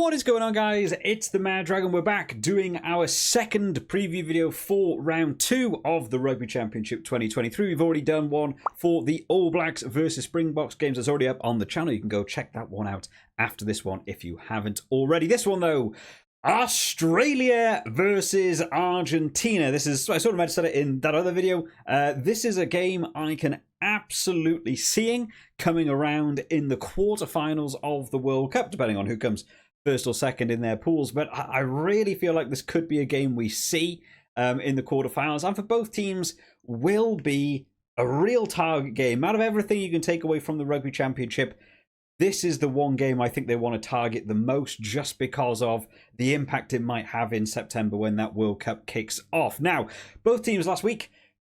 What is going on, guys? It's the Mad Dragon. We're back doing our second preview video for round 2 of the Rugby Championship 2023. We've already done one for the All Blacks versus Springboks games. That's already up on the channel. You can go check that one out after this one if you haven't already. This one, though, Australia versus Argentina. This is, I sort of meant to say it in that other video. This is a game I can absolutely seeing coming around in the quarterfinals of the World Cup, depending on who comes first or second in their pools. But I really feel like this could be a game we see in the quarterfinals, and for both teams will be a real target game. Out of everything you can take away from the Rugby Championship, this is the one game I think they want to target the most, just because of the impact it might have in September when that World Cup kicks off. Now, both teams last week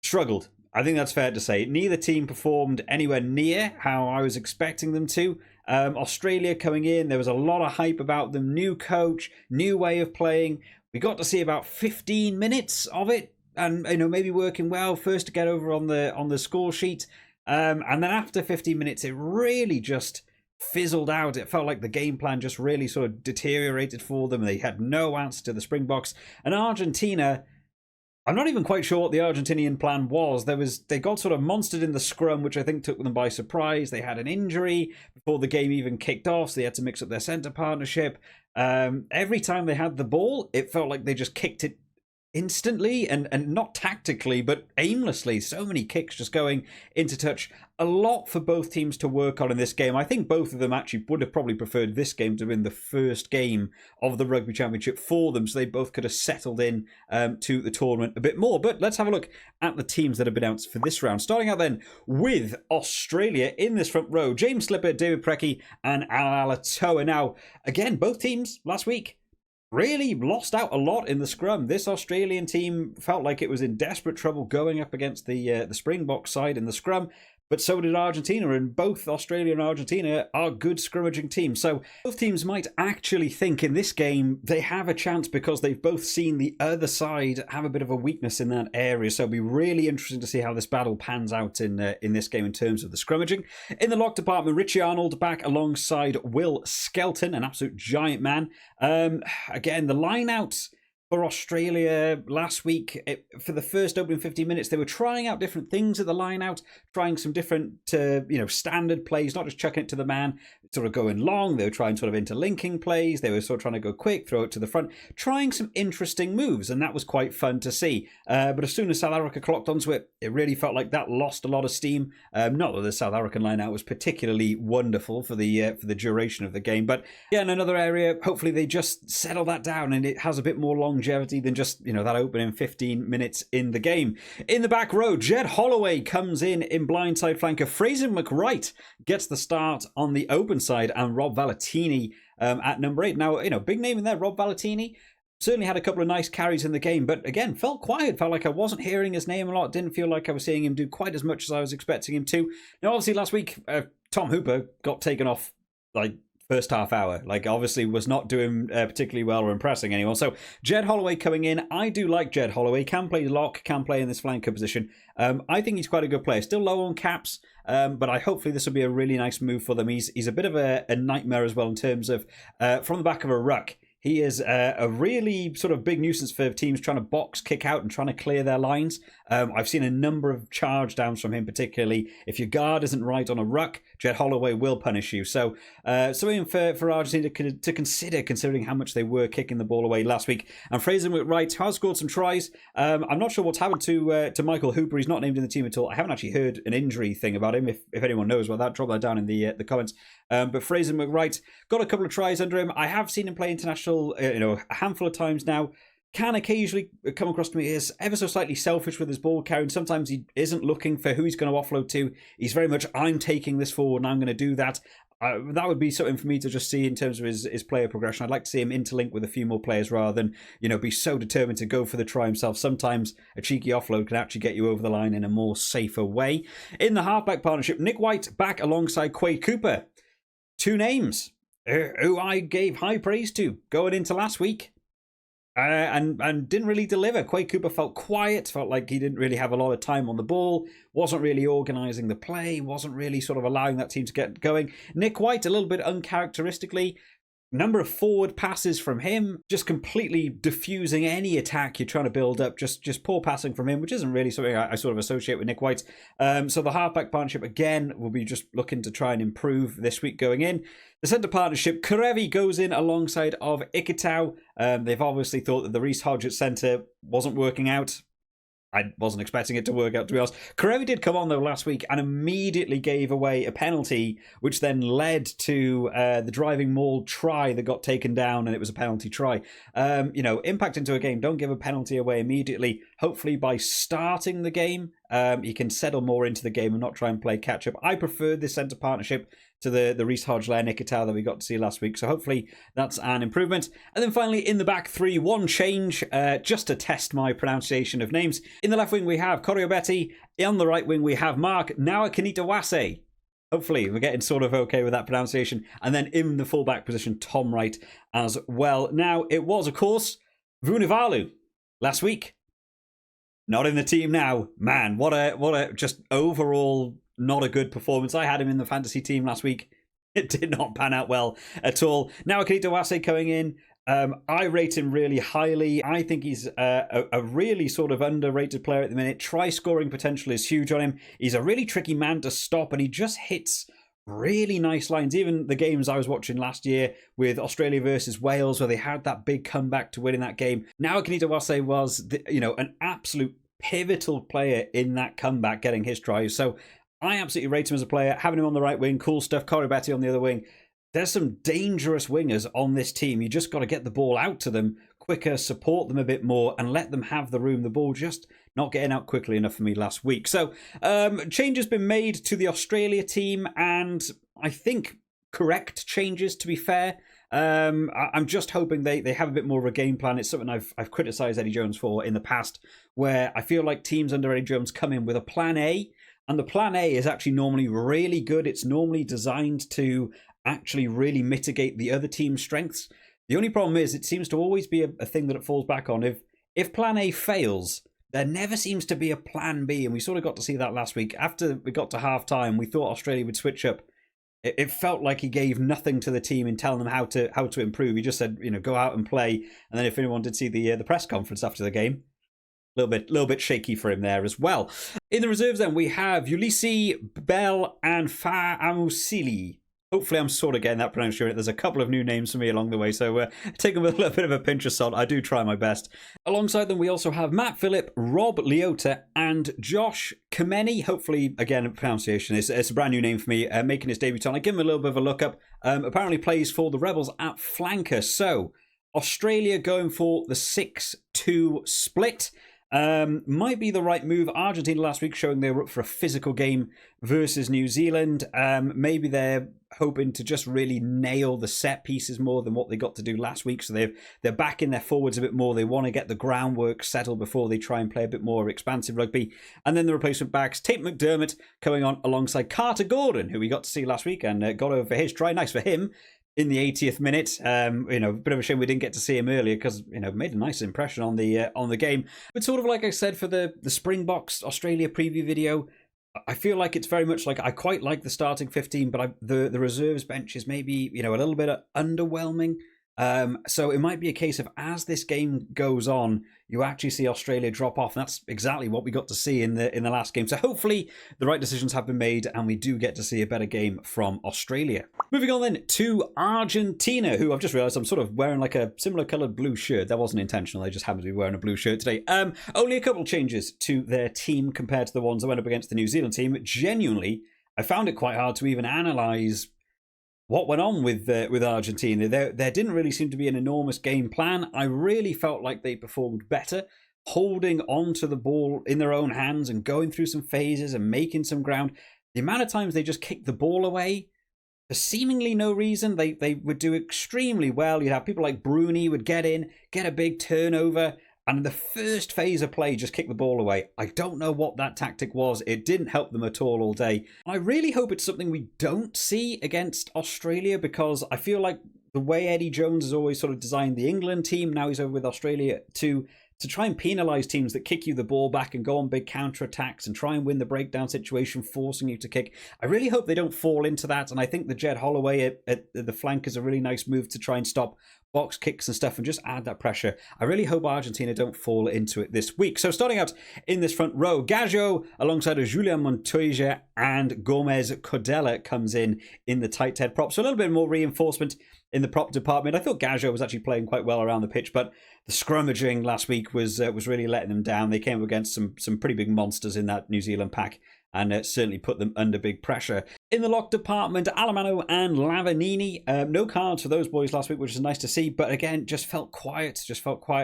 struggled. I think that's fair to say. Neither team performed anywhere near how I was expecting them to. Australia coming in, there was a lot of hype about them. New coach, new way of playing. We got to see about 15 minutes of it, and maybe working well first to get over on the score sheet, and then after 15 minutes, it really just fizzled out. It felt like the game plan just really sort of deteriorated for them. They had no answer to the Springboks. And Argentina, I'm not even quite sure what the Argentinian plan was. They got sort of monstered in the scrum, which I think took them by surprise. They had an injury before the game even kicked off, so they had to mix up their centre partnership. Every time they had the ball, it felt like they just kicked it instantly and not tactically, but aimlessly. So many kicks just going into touch. A lot for both teams to work on in this game. I think both of them actually would have probably preferred this game to have been the first game of the Rugby Championship for them, so they both could have settled in to the tournament a bit more. But let's have a look at the teams that have been announced for this round. Starting out then with Australia in this front row. James Slipper, David Preki and Alan Alatoa. Now, again, both teams last week really lost out a lot in the scrum. This Australian team felt like it was in desperate trouble going up against the Springbok side in the scrum, but so did Argentina, and both Australia and Argentina are good scrummaging teams. So both teams might actually think in this game they have a chance because they've both seen the other side have a bit of a weakness in that area. So it'll be really interesting to see how this battle pans out in this game in terms of the scrummaging. In the lock department, Richie Arnold back alongside Will Skelton, an absolute giant man. Again, the line-outs for Australia last week, for the first opening 15 minutes, they were trying out different things at the line-out, trying some different, standard plays, not just chucking it to the man, sort of going long. They were trying sort of interlinking plays. They were sort of trying to go quick, throw it to the front, trying some interesting moves, and that was quite fun to see. But as soon as South Africa clocked onto it, it really felt like that lost a lot of steam. Not that the South African line-out was particularly wonderful for the duration of the game, but yeah, in another area, hopefully they just settle that down and it has a bit more longevity than just, that opening 15 minutes in the game. In the back row, Jed Holloway comes in blindside flanker. Fraser McWright gets the start on the open side, and Rob Valentini at number 8. Now, big name in there, Rob Valentini. Certainly had a couple of nice carries in the game, but again, felt quiet. Felt like I wasn't hearing his name a lot. Didn't feel like I was seeing him do quite as much as I was expecting him to. Now, obviously, last week, Tom Hooper got taken off, first half hour. Obviously was not doing particularly well or impressing anyone. So Jed Holloway coming in. I do like Jed Holloway. Can play lock, can play in this flanker position. I think he's quite a good player. Still low on caps, but hopefully this will be a really nice move for them. He's a bit of a nightmare as well in terms of from the back of a ruck. He is a really sort of big nuisance for teams trying to box, kick out, and trying to clear their lines. I've seen a number of charge downs from him, particularly if your guard isn't right on a ruck, Jed Holloway will punish you. So something for Argentina to consider, considering how much they were kicking the ball away last week. And Fraser McWright has scored some tries. I'm not sure what's happened to Michael Hooper. He's not named in the team at all. I haven't actually heard an injury thing about him. If anyone knows about that, drop that down in the comments. But Fraser McWright got a couple of tries under him. I have seen him play international, a handful of times now. Can occasionally come across to me as ever so slightly selfish with his ball carrying. Sometimes he isn't looking for who he's going to offload to. He's very much, I'm taking this forward and I'm going to do that. That would be something for me to just see in terms of his player progression. I'd like to see him interlink with a few more players rather than, be so determined to go for the try himself. Sometimes a cheeky offload can actually get you over the line in a more safer way. In the halfback partnership, Nick White back alongside Quade Cooper. Two names who I gave high praise to going into last week. And didn't really deliver. Quade Cooper felt quiet, felt like he didn't really have a lot of time on the ball, wasn't really organising the play, wasn't really sort of allowing that team to get going. Nick White, a little bit uncharacteristically, number of forward passes from him, just completely diffusing any attack you're trying to build up. Just poor passing from him, which isn't really something I sort of associate with Nick White. So the halfback partnership, again, will be just looking to try and improve this week going in. The centre partnership, Karevi goes in alongside of Ikitau. They've obviously thought that the Reece Hodge at centre wasn't working out. I wasn't expecting it to work out, to be honest. Karevi did come on, though, last week and immediately gave away a penalty, which then led to the driving maul try that got taken down, and it was a penalty try. Impact into a game. Don't give a penalty away immediately. Hopefully, by starting the game, you can settle more into the game and not try and play catch-up. I prefer this centre partnership to the Reece Hodge Nikitau that we got to see last week. So hopefully that's an improvement. And then finally in the back three, one change just to test my pronunciation of names. In the left wing we have Koriobetti. On the right wing we have Mark Nawakanitawase. Hopefully we're getting sort of okay with that pronunciation. And then in the fullback position, Tom Wright as well. Now it was of course Vunivalu last week. Not in the team now. Man, what a just overall not a good performance. I had him in the fantasy team last week. It did not pan out well at all. Now Akito Wase coming in. I rate him really highly. I think he's a really sort of underrated player at the minute. Try scoring potential is huge on him. He's a really tricky man to stop, and he just hits really nice lines. Even the games I was watching last year with Australia versus Wales, where they had that big comeback to win in that game. Now Akito Wase was, an absolute pivotal player in that comeback, getting his tries. So I absolutely rate him as a player. Having him on the right wing, cool stuff. Korobati on the other wing. There's some dangerous wingers on this team. You just got to get the ball out to them quicker, support them a bit more, and let them have the room. The ball just not getting out quickly enough for me last week. So change has been made to the Australia team, and I think correct changes, to be fair. I'm just hoping they have a bit more of a game plan. It's something I've criticised Eddie Jones for in the past, where I feel like teams under Eddie Jones come in with a plan A, and the plan A is actually normally really good. It's normally designed to actually really mitigate the other team's strengths. The only problem is it seems to always be a thing that it falls back on. If plan A fails, there never seems to be a plan B, and we sort of got to see that last week. After we got to half-time, we thought Australia would switch up. It felt like he gave nothing to the team in telling them how to improve. He just said, go out and play. And then if anyone did see the press conference after the game, little bit shaky for him there as well. In the reserves then, we have Ulysses, Bell and Fa'amusili. Hopefully I'm sort of getting that pronounced right. There's a couple of new names for me along the way, so take them with a little bit of a pinch of salt. I do try my best. Alongside them, we also have Matt Phillip, Rob Leota, and Josh Kameni. Hopefully, again, pronunciation is a brand new name for me, making his debut on. I give him a little bit of a look up. Apparently plays for the Rebels at flanker. So, Australia going for the 6-2 split. Might be the right move. Argentina last week showing they were up for a physical game versus New Zealand. Maybe they're hoping to just really nail the set pieces more than what they got to do last week. So they're backing their forwards a bit more. They want to get the groundwork settled before they try and play a bit more expansive rugby. And then the replacement backs, Tate McDermott coming on alongside Carter Gordon, who we got to see last week and got over his try. Nice for him. In the 80th minute, a bit of a shame we didn't get to see him earlier because, made a nice impression on the game. But sort of like I said for the Springboks Australia preview video, I feel like it's very much like I quite like the starting 15, but the reserves bench is maybe, a little bit underwhelming. So it might be a case of as this game goes on, you actually see Australia drop off. And that's exactly what we got to see in the last game. So hopefully the right decisions have been made and we do get to see a better game from Australia. Moving on then to Argentina, who I've just realised I'm sort of wearing like a similar coloured blue shirt. That wasn't intentional. I just happened to be wearing a blue shirt today. Only a couple changes to their team compared to the ones that went up against the New Zealand team. Genuinely, I found it quite hard to even analyse what went on with Argentina. There didn't really seem to be an enormous game plan. I really felt like they performed better, holding on to the ball in their own hands and going through some phases and making some ground. The amount of times they just kicked the ball away for seemingly no reason, they would do extremely well. You'd have people like Bruni would get in, get a big turnover, and in the first phase of play, just kick the ball away. I don't know what that tactic was. It didn't help them at all day. I really hope it's something we don't see against Australia, because I feel like the way Eddie Jones has always sort of designed the England team, now he's over with Australia, to to try and penalise teams that kick you the ball back and go on big counter-attacks and try and win the breakdown situation, forcing you to kick. I really hope they don't fall into that, and I think the Jed Holloway at the flank is a really nice move to try and stop box kicks and stuff and just add that pressure. I really hope Argentina don't fall into it this week. So starting out in this front row, Gajo alongside of Julian Montoya and Gomez Codella comes in the tight head prop. So a little bit more reinforcement in the prop department. I thought Gajo was actually playing quite well around the pitch, but the scrummaging last week was really letting them down. They came up against some pretty big monsters in that New Zealand pack, and certainly put them under big pressure. In the lock department, Alamano and Lavanini. No cards for those boys last week, which is nice to see, but again, just felt quiet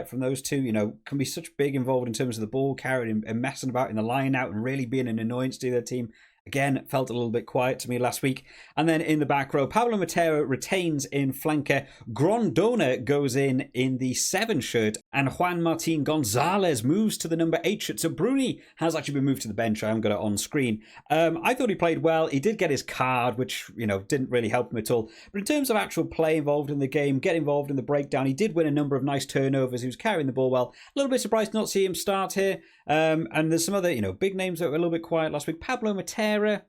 from those two. You know, can be such big involved in terms of the ball carrying and messing about in the line out and really being an annoyance to their team. Again, felt a little bit quiet to me last week. And then in the back row, Pablo Matera retains in flanker. Grondona goes in the 7 shirt. And Juan Martin Gonzalez moves to the number 8 shirt. So Bruni has actually been moved to the bench. I haven't got it on screen. I thought he played well. He did get his card, which, you know, didn't really help him at all. But in terms of actual play involved in the game, get involved in the breakdown, he did win a number of nice turnovers. He was carrying the ball well. A little bit surprised to not see him start here. And there's some other, you know, big names that were a little bit quiet last week. Pablo Matera,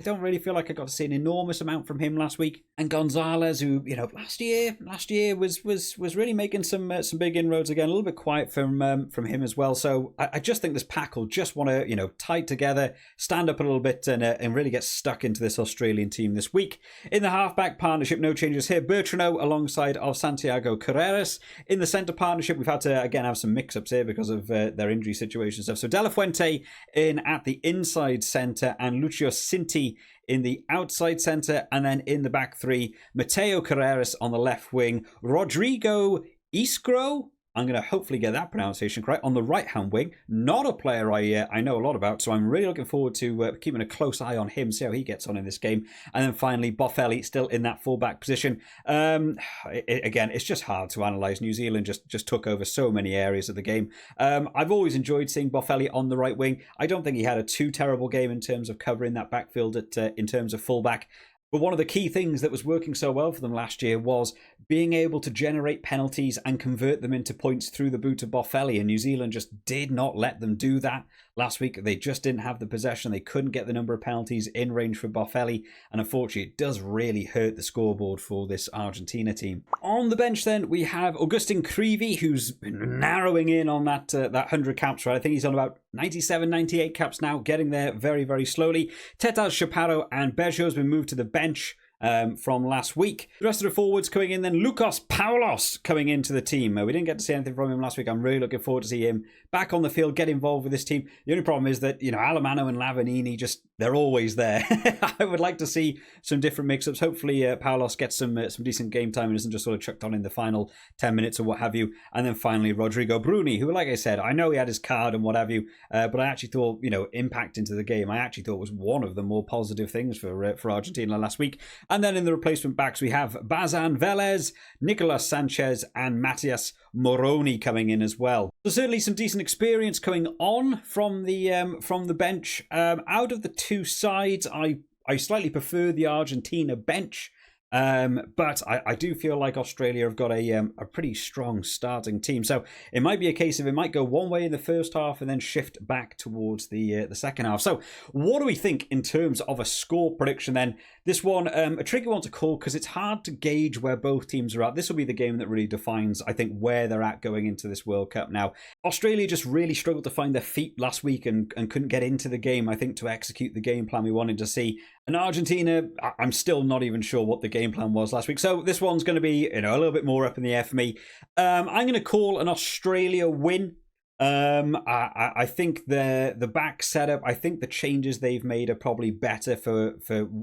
I don't really feel like I got to see an enormous amount from him last week. And Gonzalez, who, you know, last year was really making some big inroads again. A little bit quiet from him as well. So I just think this pack will just want to, you know, tie together, stand up a little bit, and really get stuck into this Australian team this week. In the halfback partnership, no changes here. Bertrano alongside of Santiago Carreras. In the centre partnership, we've had to again have some mix-ups here because of their injury situation and stuff. So De La Fuente in at the inside centre and Lucio Cinti in the outside centre, and then in the back three, Mateo Carreras on the left wing, Rodrigo Iskro, I'm going to hopefully get that pronunciation correct, on the right-hand wing. Not a player I know a lot about, so I'm really looking forward to keeping a close eye on him, see how he gets on in this game. And then finally, Boffelli still in that fullback position. Again, it's just hard to analyse. New Zealand just took over so many areas of the game. I've always enjoyed seeing Boffelli on the right wing. I don't think he had a too terrible game in terms of covering that backfield in terms of fullback. But one of the key things that was working so well for them last year was being able to generate penalties and convert them into points through the boot of Boffelli. And New Zealand just did not let them do that last week. They just didn't have the possession. They couldn't get the number of penalties in range for Boffelli. And unfortunately, it does really hurt the scoreboard for this Argentina team. On the bench then, we have Augustin Creevy, who's been narrowing in on that 100 caps, right? I think he's on about 97, 98 caps now, getting there very, very slowly. Tetas Chaparro and Bejo has been moved to the bench from last week. The rest of the forwards coming in then, Lucas Paulos coming into the team. We didn't get to see anything from him last week. I'm really looking forward to see him back on the field, get involved with this team. The only problem is that, you know, Alamano and Lavanini, they're always there. I would like to see some different mix-ups. Hopefully Paulos gets some decent game time and isn't just sort of chucked on in the final 10 minutes or what have you. And then finally Rodrigo Bruni, who, like I said, I know he had his card and what have you, but I actually thought, you know, impact into the game, I actually thought was one of the more positive things for Argentina last week. And then in the replacement backs, we have Bazan Velez, Nicolas Sanchez, and Matias Moroni coming in as well. So certainly some decent experience coming on from the bench. Out of the two sides, I slightly prefer the Argentina bench. But I do feel like Australia have got a pretty strong starting team. So it might be a case of it might go one way in the first half and then shift back towards the second half. So what do we think in terms of a score prediction then? This one, a tricky one to call because it's hard to gauge where both teams are at. This will be the game that really defines, I think, where they're at going into this World Cup now. Australia just really struggled to find their feet last week and couldn't get into the game, I think, to execute the game plan we wanted to see. And Argentina, I'm still not even sure what the game plan was last week. So this one's going to be, you know, a little bit more up in the air for me. I'm going to call an Australia win. I think the back setup, I think the changes they've made are probably better for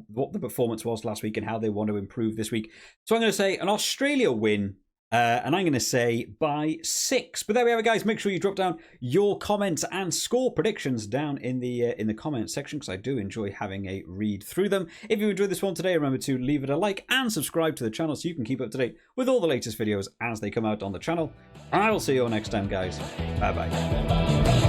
what the performance was last week and how they want to improve this week. So I'm going to say an Australia win. And I'm going to say by 6. But there we have it, guys. Make sure you drop down your comments and score predictions down in the comments section, because I do enjoy having a read through them. If you enjoyed this one today, remember to leave it a like and subscribe to the channel so you can keep up to date with all the latest videos as they come out on the channel. I will see you all next time, guys. Bye bye.